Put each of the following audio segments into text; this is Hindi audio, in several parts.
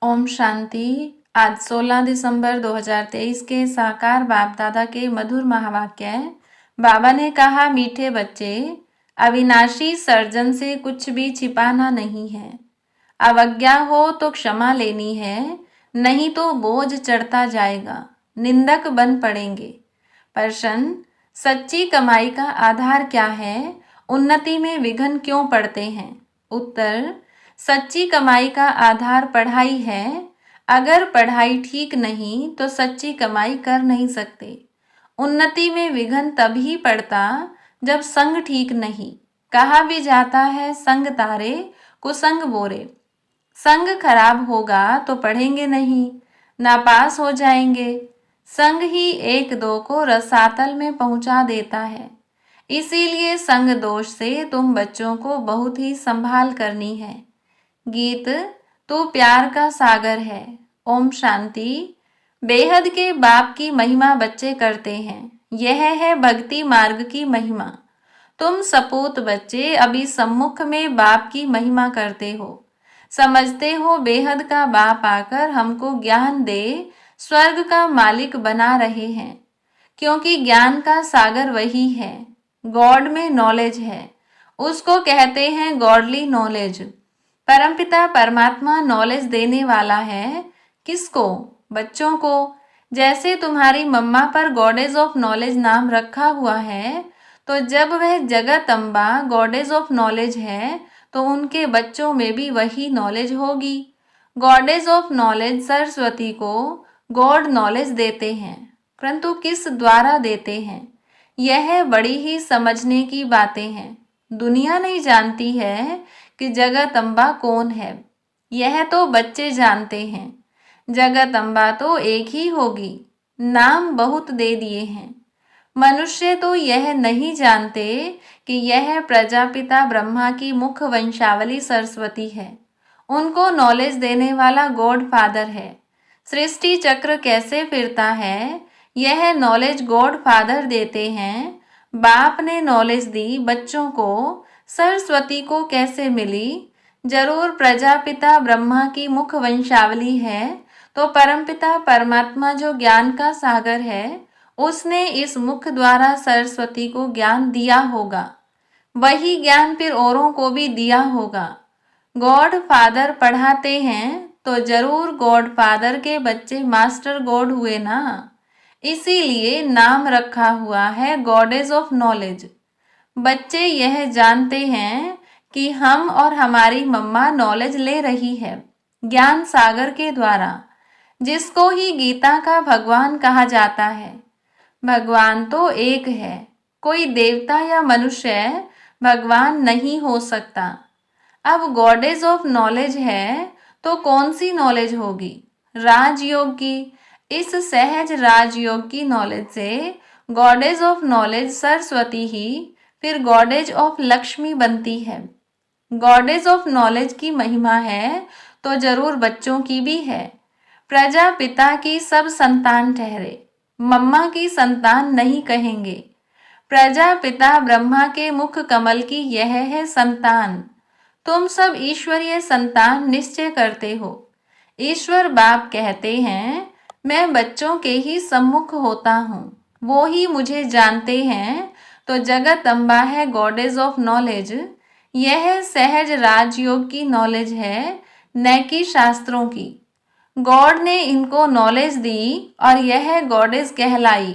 ओम शांति। आज 16 दिसंबर 2023 के साकार बाप दादा के मधुर महावाक्य। बाबा ने कहा, मीठे बच्चे, अविनाशी सर्जन से कुछ भी छिपाना नहीं है। अवज्ञा हो तो क्षमा लेनी है, नहीं तो बोझ चढ़ता जाएगा, निंदक बन पड़ेंगे। प्रश्न, सच्ची कमाई का आधार क्या है? उन्नति में विघ्न क्यों पड़ते हैं? उत्तर, सच्ची कमाई का आधार पढ़ाई है। अगर पढ़ाई ठीक नहीं तो सच्ची कमाई कर नहीं सकते। उन्नति में विघ्न तभी पड़ता जब संग ठीक नहीं। कहा भी जाता है, संग तारे कुसंग बोरे। संग खराब होगा तो पढ़ेंगे नहीं, नापास हो जाएंगे। संग ही एक दो को रसातल में पहुंचा देता है। इसीलिए संग दोष से तुम बच्चों को बहुत ही संभाल करनी है। गीत, तू प्यार का सागर है। ओम शांति। बेहद के बाप की महिमा बच्चे करते हैं। यह है भक्ति मार्ग की महिमा। तुम सपूत बच्चे अभी सम्मुख में बाप की महिमा करते हो। समझते हो बेहद का बाप आकर हमको ज्ञान दे स्वर्ग का मालिक बना रहे हैं, क्योंकि ज्ञान का सागर वही है। गॉड में नॉलेज है, उसको कहते हैं गॉडली नॉलेज। परमपिता परमात्मा नॉलेज देने वाला है। किसको? बच्चों को। जैसे तुम्हारी मम्मा पर गॉडेज ऑफ नॉलेज नाम रखा हुआ है, तो जब वह जगत अम्बा गॉडेज ऑफ नॉलेज है तो उनके बच्चों में भी वही नॉलेज होगी। गॉडेज ऑफ नॉलेज सरस्वती को गॉड नॉलेज देते हैं, परंतु किस द्वारा देते हैं? यह बड़ी ही समझने की बातें हैं। दुनिया नहीं जानती है कि जगत अम्बा कौन है। यह तो बच्चे जानते हैं। जगत अम्बा तो एक ही होगी, नाम बहुत दे दिए हैं। मनुष्य तो यह नहीं जानते कि यह प्रजापिता ब्रह्मा की मुख वंशावली सरस्वती है। उनको नॉलेज देने वाला गॉड फादर है। सृष्टि चक्र कैसे फिरता है, यह नॉलेज गॉड फादर देते हैं। बाप ने नॉलेज दी बच्चों को, सरस्वती को कैसे मिली? जरूर प्रजापिता ब्रह्मा की मुख वंशावली है, तो परमपिता परमात्मा जो ज्ञान का सागर है, उसने इस मुख द्वारा सरस्वती को ज्ञान दिया होगा। वही ज्ञान फिर औरों को भी दिया होगा। गॉड फादर पढ़ाते हैं तो जरूर गॉड फादर के बच्चे मास्टर गॉड हुए ना। इसीलिए नाम रखा हुआ है गॉडेज ऑफ नॉलेज। बच्चे यह जानते हैं कि हम और हमारी मम्मा नॉलेज ले रही है ज्ञान सागर के द्वारा, जिसको ही गीता का भगवान कहा जाता है। भगवान तो एक है, कोई देवता या मनुष्य भगवान नहीं हो सकता। अब गॉडेज ऑफ नॉलेज है तो कौन सी नॉलेज होगी? राजयोग की। इस सहज राजयोग की नॉलेज से गॉडेज ऑफ नॉलेज सरस्वती ही फिर गॉडेज ऑफ लक्ष्मी बनती है। गॉडेज ऑफ नॉलेज की महिमा है तो जरूर बच्चों की भी है। प्रजापिता की सब संतान ठहरे, मम्मा की संतान नहीं कहेंगे। प्रजापिता ब्रह्मा के मुख कमल की यह है संतान। तुम सब ईश्वरीय संतान निश्चय करते हो। ईश्वर बाप कहते हैं, मैं बच्चों के ही सम्मुख होता हूँ, वो ही मुझे जानते हैं। तो जगत अम्बा है गॉडेज ऑफ नॉलेज। यह सहज राजयोग की नॉलेज है, न कि शास्त्रों की। गॉड ने इनको नॉलेज दी और यह गॉडेज कहलाई।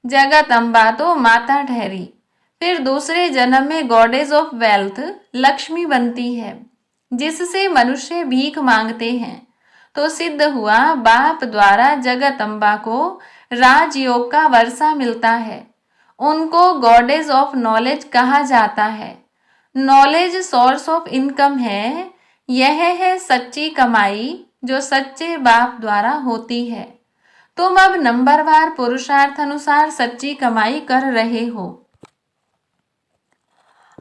जगत अम्बा तो माता ठहरी, फिर दूसरे जन्म में गॉडेज ऑफ वेल्थ लक्ष्मी बनती है, जिससे मनुष्य भीख मांगते हैं। तो सिद्ध हुआ बाप द्वारा जगत अम्बा को राजयोग का वर्षा मिलता है। उनको गॉडेज ऑफ नॉलेज कहा जाता है। नॉलेज सोर्स ऑफ इनकम है। यह है सच्ची कमाई जो सच्चे बाप द्वारा होती है। तुम अब नंबरवार पुरुषार्थ अनुसार सच्ची कमाई कर रहे हो।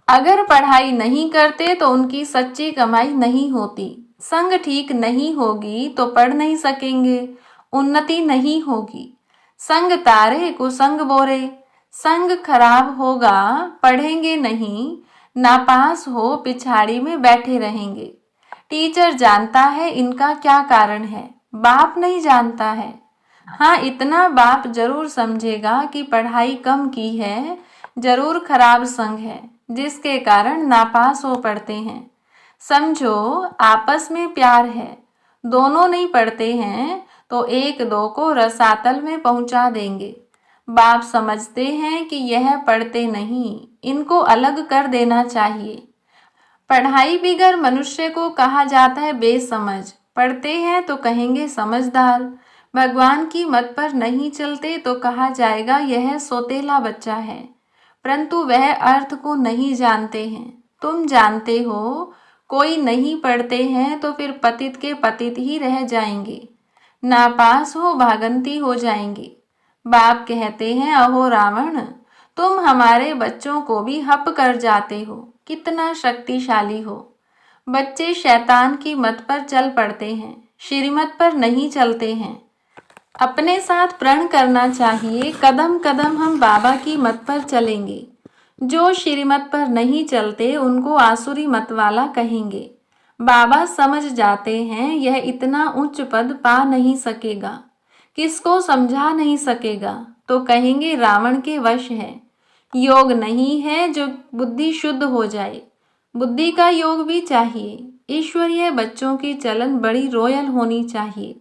अगर पढ़ाई नहीं करते तो उनकी सच्ची कमाई नहीं होती। संग ठीक नहीं होगी तो पढ़ नहीं सकेंगे, उन्नति नहीं होगी। संग तारे कुसंग बोरे। संग खराब होगा, पढ़ेंगे नहीं, नापास हो पिछाड़ी में बैठे रहेंगे। टीचर जानता है इनका क्या कारण है, बाप नहीं जानता है। हाँ, इतना बाप जरूर समझेगा कि पढ़ाई कम की है, जरूर खराब संग है, जिसके कारण नापास हो पड़ते हैं। समझो, आपस में प्यार है, दोनों नहीं पढ़ते हैं तो एक दो को रसातल में पहुंचा देंगे। बाप समझते हैं कि यह पढ़ते नहीं, इनको अलग कर देना चाहिए। पढ़ाई बिगर मनुष्य को कहा जाता है बेसमझ, पढ़ते हैं तो कहेंगे समझदार। भगवान की मत पर नहीं चलते तो कहा जाएगा यह सोतेला बच्चा है, परंतु वह अर्थ को नहीं जानते हैं। तुम जानते हो, कोई नहीं पढ़ते हैं तो फिर पतित के पतित ही रह जाएंगे, नापास हो भागंती हो जाएंगे। बाप कहते हैं, अहो रावण, तुम हमारे बच्चों को भी हप कर जाते हो, कितना शक्तिशाली हो। बच्चे शैतान की मत पर चल पड़ते हैं, श्रीमत पर नहीं चलते हैं। अपने साथ प्रण करना चाहिए, कदम कदम हम बाबा की मत पर चलेंगे। जो श्रीमत पर नहीं चलते उनको आसुरी मत वाला कहेंगे। बाबा समझ जाते हैं यह इतना उच्च पद पा नहीं सकेगा, किसको समझा नहीं सकेगा, तो कहेंगे रावण के वश है। योग नहीं है जो बुद्धि शुद्ध हो जाए, बुद्धि का योग भी चाहिए। ईश्वरीय बच्चों की चलन बड़ी रॉयल होनी चाहिए।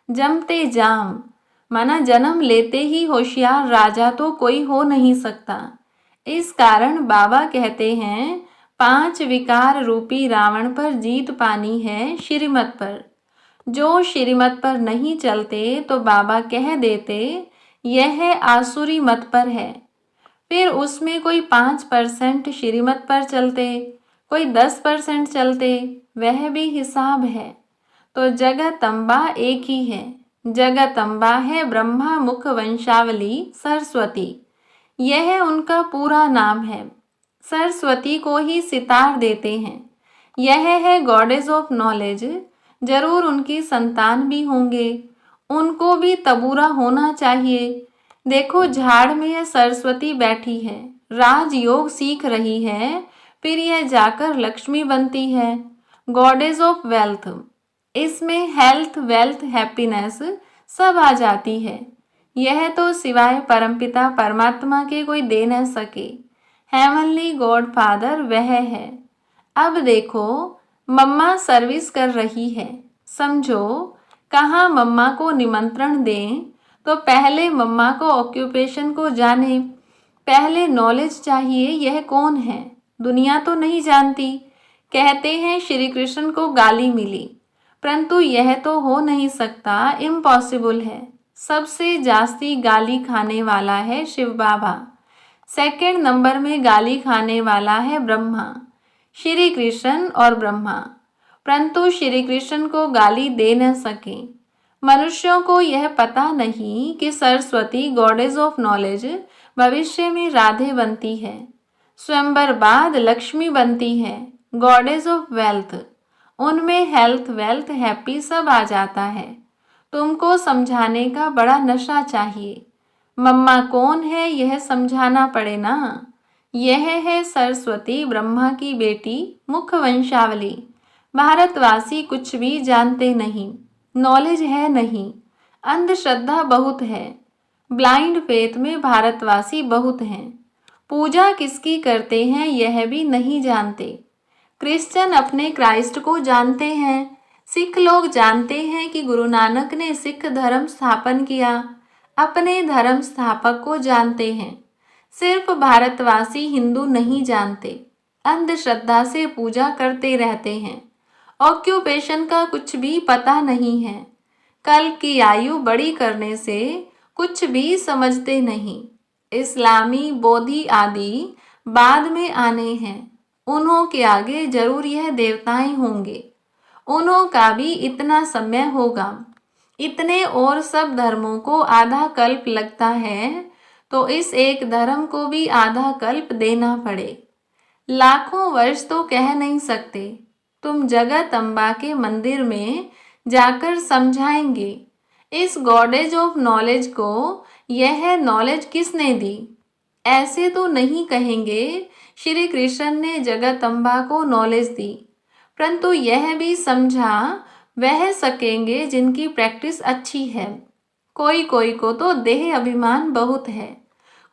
जमते जाम, माना जन्म लेते ही होशियार राजा तो कोई हो नहीं सकता। इस कारण बाबा कहते हैं, 5 विकार रूपी रावण पर जीत पानी है श्रीमत पर। जो श्रीमत पर नहीं चलते तो बाबा कह देते यह आसुरी मत पर है। फिर उसमें कोई 5% श्रीमत पर चलते, कोई 10% चलते, वह भी हिसाब है। तो जगतम्बा एक ही है। जगतम्बा है ब्रह्मा मुख वंशावली सरस्वती, यह उनका पूरा नाम है। सरस्वती को ही सितार देते हैं। यह है गॉडेस ऑफ नॉलेज। जरूर उनकी संतान भी होंगे, उनको भी तबूरा होना चाहिए। देखो, झाड़ में यह सरस्वती बैठी है, राजयोग सीख रही है, फिर यह जाकर लक्ष्मी बनती है, गॉडेस ऑफ वेल्थ। इसमें हेल्थ, वेल्थ, हैप्पीनेस सब आ जाती है। यह तो सिवाय परमपिता परमात्मा के कोई दे न सके। हेवनली गॉड फादर वह है। अब देखो, मम्मा सर्विस कर रही है। समझो, कहाँ मम्मा को निमंत्रण दें तो पहले मम्मा को ऑक्यूपेशन को जाने, पहले नॉलेज चाहिए यह कौन है। दुनिया तो नहीं जानती। कहते हैं श्री कृष्ण को गाली मिली, परंतु यह तो हो नहीं सकता, इम्पॉसिबल है। सबसे जास्ती गाली खाने वाला है शिव बाबा, सेकंड नंबर में गाली खाने वाला है ब्रह्मा, श्री कृष्ण और ब्रह्मा, परंतु श्री कृष्ण को गाली दे न सके। मनुष्यों को यह पता नहीं कि सरस्वती गॉडेस ऑफ नॉलेज भविष्य में राधे बनती है, स्वयंवर बाद लक्ष्मी बनती है, गॉडेस ऑफ वेल्थ। उनमें हेल्थ, वेल्थ, हैप्पी सब आ जाता है। तुमको समझाने का बड़ा नशा चाहिए। मम्मा कौन है यह समझाना पड़े ना। यह है सरस्वती, ब्रह्मा की बेटी, मुख वंशावली। भारतवासी कुछ भी जानते नहीं, नॉलेज है नहीं, अंधश्रद्धा बहुत है। ब्लाइंड फेथ में भारतवासी बहुत हैं। पूजा किसकी करते हैं यह भी नहीं जानते। क्रिश्चियन अपने क्राइस्ट को जानते हैं। सिख लोग जानते हैं कि गुरु नानक ने सिख धर्म स्थापन किया, अपने धर्म स्थापक को जानते हैं। सिर्फ भारतवासी हिंदू नहीं जानते, अंधश्रद्धा से पूजा करते रहते हैं। ऑक्यूपेशन का कुछ भी पता नहीं है। कल की आयु बड़ी करने से कुछ भी समझते नहीं। इस्लामी, बोधि आदि बाद में आने हैं, उन्हों के आगे जरूर यह देवताएं होंगे। उन्हों का भी इतना समय होगा। इतने और सब धर्मों को आधा कल्प लगता है, तो इस एक धर्म को भी आधा कल्प देना पड़े। लाखों वर्ष तो कह नहीं सकते। तुम जगतम्बा के मंदिर में जाकर समझाएंगे इस गॉडेज ऑफ नॉलेज को यह नॉलेज किसने दी। ऐसे तो नहीं कहेंगे श्री कृष्ण ने जगतम्बा को नॉलेज दी, परंतु यह भी समझा वह सकेंगे जिनकी प्रैक्टिस अच्छी है। कोई कोई को तो देह अभिमान बहुत है,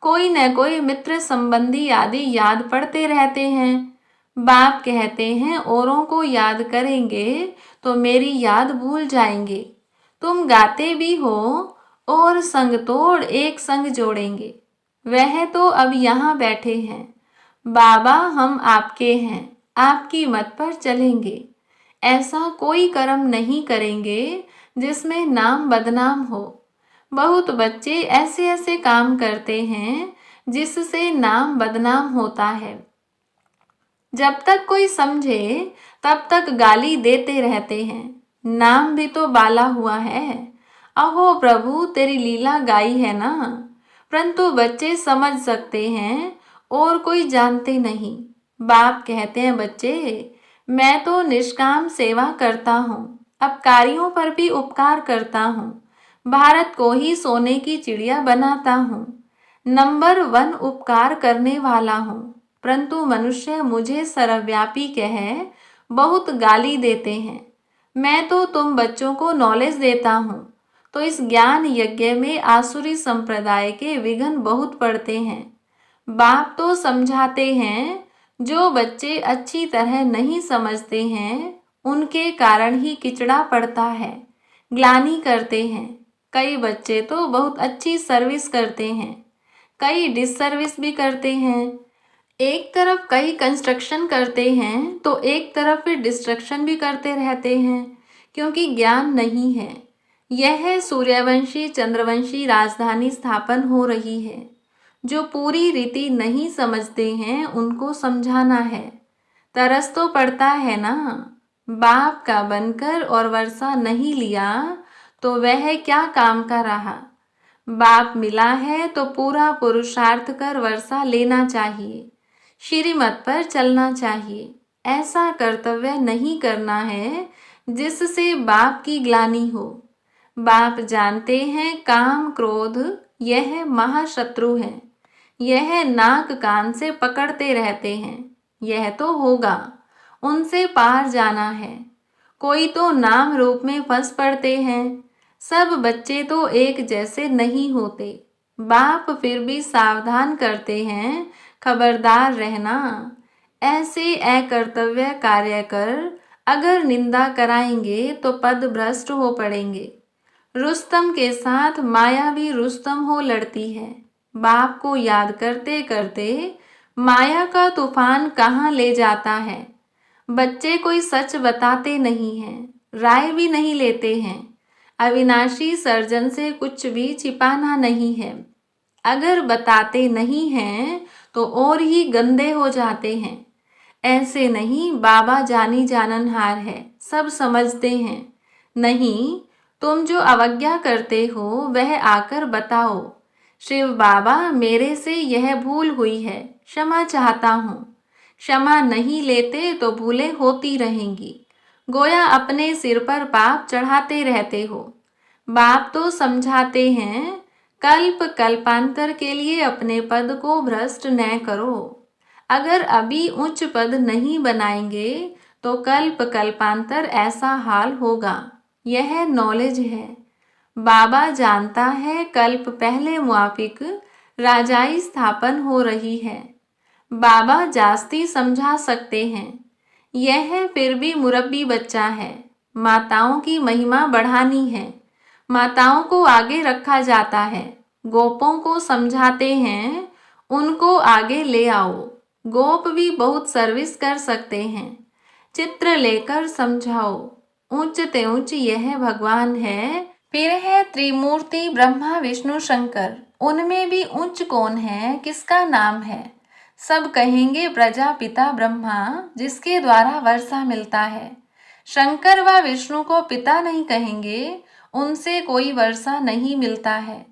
कोई न कोई मित्र संबंधी आदि याद पड़ते रहते हैं। बाप कहते हैं औरों को याद करेंगे तो मेरी याद भूल जाएंगे। तुम गाते भी हो और संग तोड़ एक संग जोड़ेंगे। वह तो अब यहाँ बैठे हैं। बाबा हम आपके हैं, आपकी मत पर चलेंगे। ऐसा कोई कर्म नहीं करेंगे जिसमें नाम बदनाम हो। बहुत बच्चे ऐसे ऐसे काम करते हैं जिससे नाम बदनाम होता है। जब तक कोई समझे तब तक गाली देते रहते हैं। नाम भी तो बाला हुआ है। अहो प्रभु तेरी लीला गाई है ना। परंतु बच्चे समझ सकते हैं और कोई जानते नहीं। बाप कहते हैं बच्चे मैं तो निष्काम सेवा करता हूँ, अपकारियों पर भी उपकार करता हूँ, भारत को ही सोने की चिड़िया बनाता हूँ, नंबर 1 उपकार करने वाला हूँ। परंतु मनुष्य मुझे सर्वव्यापी कह बहुत गाली देते हैं। मैं तो तुम बच्चों को नॉलेज देता हूँ, तो इस ज्ञान यज्ञ में आसुरी संप्रदाय के विघ्न बहुत पड़ते हैं। बाप तो समझाते हैं, जो बच्चे अच्छी तरह नहीं समझते हैं उनके कारण ही किचड़ा पड़ता है, ग्लानि करते हैं। कई बच्चे तो बहुत अच्छी सर्विस करते हैं, कई डिससर्विस भी करते हैं। एक तरफ कई कंस्ट्रक्शन करते हैं तो एक तरफ फिर डिस्ट्रक्शन भी करते रहते हैं, क्योंकि ज्ञान नहीं है। यह सूर्यवंशी चंद्रवंशी राजधानी स्थापन हो रही है। जो पूरी रीति नहीं समझते हैं उनको समझाना है। तरस तो पड़ता है ना। बाप का बनकर और वर्षा नहीं लिया तो वह क्या काम का रहा। बाप मिला है तो पूरा पुरुषार्थ कर वर्षा लेना चाहिए, श्रीमत पर चलना चाहिए। ऐसा कर्तव्य नहीं करना है जिससे बाप की ग्लानि हो। बाप जानते हैं काम क्रोध यह महाशत्रु है। यह नाक कान से पकड़ते रहते हैं। यह तो होगा, उनसे पार जाना है। कोई तो नाम रूप में फंस पड़ते हैं। सब बच्चे तो एक जैसे नहीं होते। बाप फिर भी सावधान करते हैं, खबरदार रहना। ऐसे अकर्तव्य कार्य कर अगर निंदा कराएंगे तो पद भ्रष्ट हो पड़ेंगे। रुस्तम के साथ माया भी रुस्तम हो लड़ती है। बाप को याद करते करते माया का तूफान कहाँ ले जाता है। बच्चे कोई सच बताते नहीं हैं, राय भी नहीं लेते हैं। अविनाशी सर्जन से कुछ भी छिपाना नहीं है। अगर बताते नहीं हैं तो और ही गंदे हो जाते हैं। ऐसे नहीं, बाबा जानी जाननहार है, सब समझते हैं। नहीं, तुम जो अवज्ञा करते हो वह आकर बताओ, शिव बाबा मेरे से यह भूल हुई है, क्षमा चाहता हूँ। क्षमा नहीं लेते तो भूलें होती रहेंगी, गोया अपने सिर पर पाप चढ़ाते रहते हो। बाप तो समझाते हैं, कल्प कल्पांतर के लिए अपने पद को भ्रष्ट न करो। अगर अभी उच्च पद नहीं बनाएंगे तो कल्प कल्पांतर ऐसा हाल होगा। यह नॉलेज है। बाबा जानता है कल्प पहले मुआफिक राजाई स्थापन हो रही है। बाबा जास्ती समझा सकते हैं। यह फिर भी मुरब्बी बच्चा है। माताओं की महिमा बढ़ानी है। माताओं को आगे रखा जाता है। गोपों को समझाते हैं, उनको आगे ले आओ। गोप भी बहुत सर्विस कर सकते हैं। चित्र लेकर समझाओ। ऊंच ते ऊंच यह भगवान है। फिर है त्रिमूर्ति ब्रह्मा विष्णु शंकर। उनमें भी ऊंच कौन है, किसका नाम है? सब कहेंगे प्रजापिता ब्रह्मा, जिसके द्वारा वर्षा मिलता है। शंकर व विष्णु को पिता नहीं कहेंगे, उनसे कोई वर्षा नहीं मिलता है।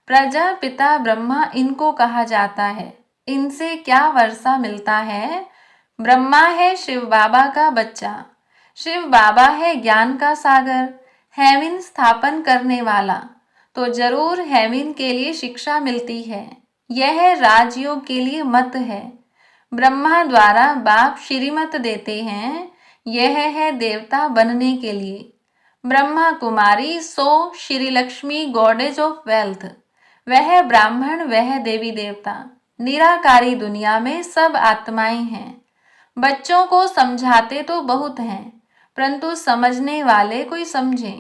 प्रजापिता ब्रह्मा इनको कहा जाता है। इनसे क्या वर्षा मिलता है? ब्रह्मा है शिव बाबा का बच्चा। शिव बाबा है ज्ञान का सागर, हेविन स्थापन करने वाला। तो जरूर हेविन के लिए शिक्षा मिलती है। यह राजयोग के लिए मत है। ब्रह्मा द्वारा बाप श्रीमत देते हैं यह है देवता बनने के लिए। Brahma Kumari so Shri Lakshmi goddess of wealth. वह ब्राह्मण, वह देवी देवता। निराकारी दुनिया में सब आत्माएं हैं। बच्चों को समझाते तो बहुत हैं, परंतु समझने वाले कोई समझे।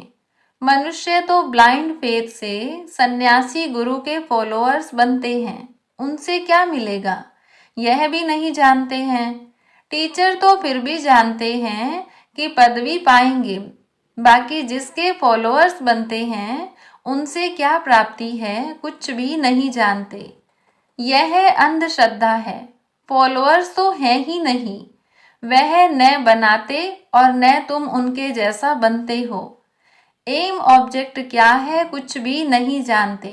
मनुष्य तो ब्लाइंड फेथ से सन्यासी गुरु के फॉलोअर्स बनते हैं, उनसे क्या मिलेगा यह भी नहीं जानते हैं। टीचर तो फिर भी जानते हैं कि पदवी पाएंगे, बाकी जिसके फॉलोअर्स बनते हैं उनसे क्या प्राप्ति है कुछ भी नहीं जानते। यह अंधश्रद्धा है। फॉलोअर्स तो हैं ही नहीं, वह न बनाते और न तुम उनके जैसा बनते हो। एम ऑब्जेक्ट क्या है कुछ भी नहीं जानते।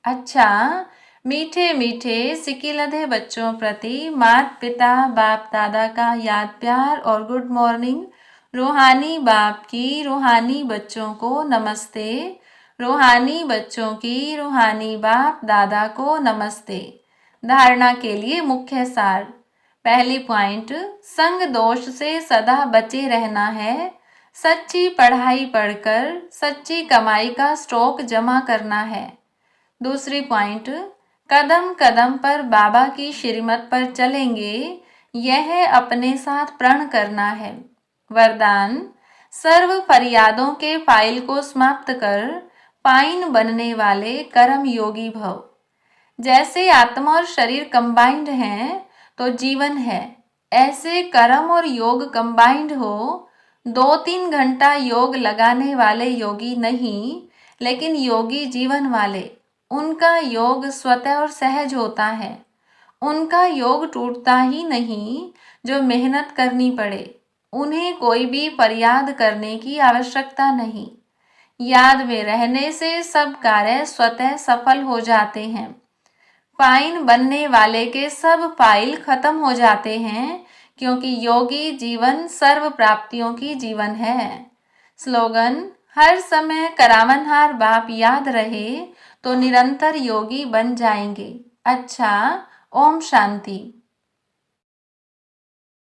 अच्छा, मीठे मीठे सिकिलधे बच्चों प्रति माता पिता बाप दादा का याद प्यार और गुड मॉर्निंग। रूहानी बाप की रूहानी बच्चों को नमस्ते। रूहानी बच्चों की रूहानी बाप दादा को नमस्ते। धारणा के लिए मुख्य सार। पहली पॉइंट, संग दोष से सदा बचे रहना है। सच्ची पढ़ाई पढ़कर सच्ची कमाई का स्टॉक जमा करना है। दूसरी पॉइंट, कदम कदम पर बाबा की श्रीमत पर चलेंगे, यह अपने साथ प्रण करना है। वरदान, सर्व फरियादों के फाइल को समाप्त कर पाइन बनने वाले कर्म योगी भव। जैसे आत्मा और शरीर कंबाइंड हैं तो जीवन है, ऐसे कर्म और योग कंबाइंड हो। 2-3 घंटा योग लगाने वाले योगी नहीं, लेकिन योगी जीवन वाले। उनका योग स्वतः और सहज होता है। उनका योग टूटता ही नहीं जो मेहनत करनी पड़े। उन्हें कोई भी फरियाद करने की आवश्यकता नहीं। याद में रहने से सब कार्य स्वतः सफल हो जाते हैं। फाइन बनने वाले के सब फाइल खत्म हो जाते हैं, क्योंकि योगी जीवन सर्व प्राप्तियों की जीवन है। स्लोगन, हर समय करावनहार बाप याद रहे तो निरंतर योगी बन जाएंगे। अच्छा, ओम शांति।